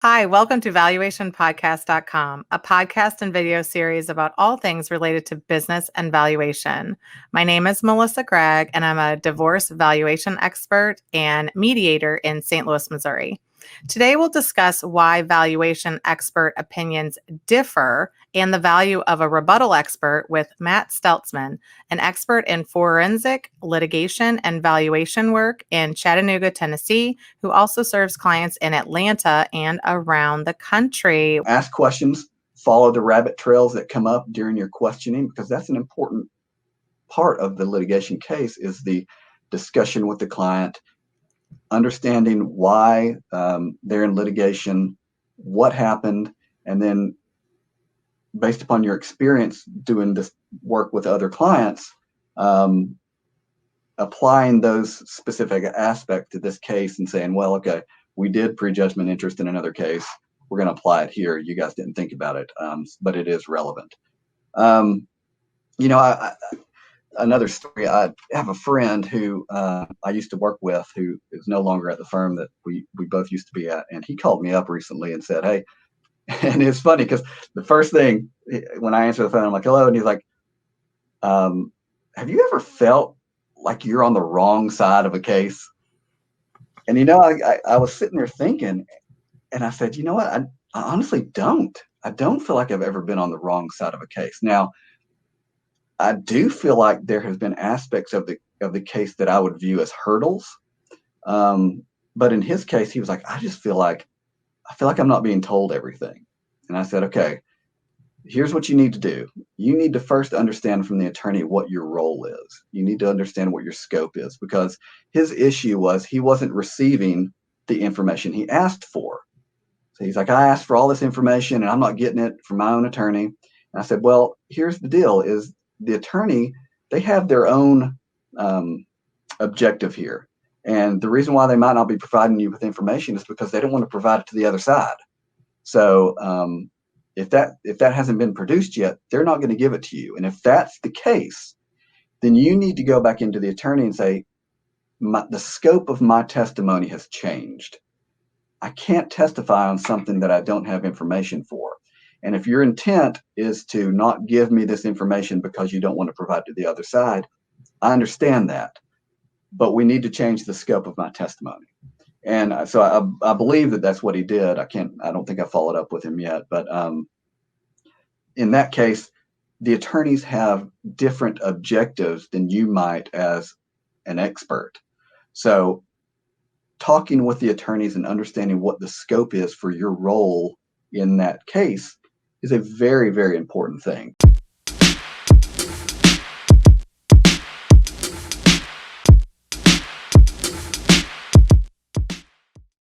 Hi, welcome to valuationpodcast.com, a podcast and video series about all things related to business and valuation. My name is Melissa Gragg, and I'm a divorce valuation expert and mediator in St. Louis, Missouri. Today, we'll discuss why valuation expert opinions differ and the value of a rebuttal expert with Matt Stelzman, an expert in forensic, litigation, and valuation work in Chattanooga, Tennessee, who also serves clients in Atlanta and around the country. Ask questions, follow the rabbit trails that come up during your questioning, because that's an important part of the litigation case is the discussion with the client, understanding why they're in litigation, what happened, and then based upon your experience doing this work with other clients, applying those specific aspects to this case and saying, well, okay, we did prejudgment interest in another case. We're going to apply it here. You guys didn't think about it, but it is relevant. Another story, I have a friend who I used to work with who is no longer at the firm that we both used to be at. And he called me up recently and said, hey, and it's funny because the first thing when I answer the phone, I'm like, hello. And he's like, have you ever felt like you're on the wrong side of a case? And, I was sitting there thinking, and I said, you know what? I honestly don't. I don't feel like I've ever been on the wrong side of a case. Now, I do feel like there has been aspects of the case that I would view as hurdles. But in his case, he was like, I feel like I'm not being told everything. And I said, okay, here's what you need to do. You need to first understand from the attorney what your role is. You need to understand what your scope is, because his issue was he wasn't receiving the information he asked for. So he's like, I asked for all this information and I'm not getting it from my own attorney. And I said, well, here's the deal is the attorney, they have their own objective here. And the reason why they might not be providing you with information is because they don't want to provide it to the other side. So if that hasn't been produced yet, they're not going to give it to you. And if that's the case, then you need to go back into the attorney and say, the scope of my testimony has changed. I can't testify on something that I don't have information for. And if your intent is to not give me this information because you don't want to provide to the other side, I understand that. But we need to change the scope of my testimony. And so I believe that that's what he did. I don't think I followed up with him yet. But in that case, the attorneys have different objectives than you might as an expert. So talking with the attorneys and understanding what the scope is for your role in that case is a very, very important thing.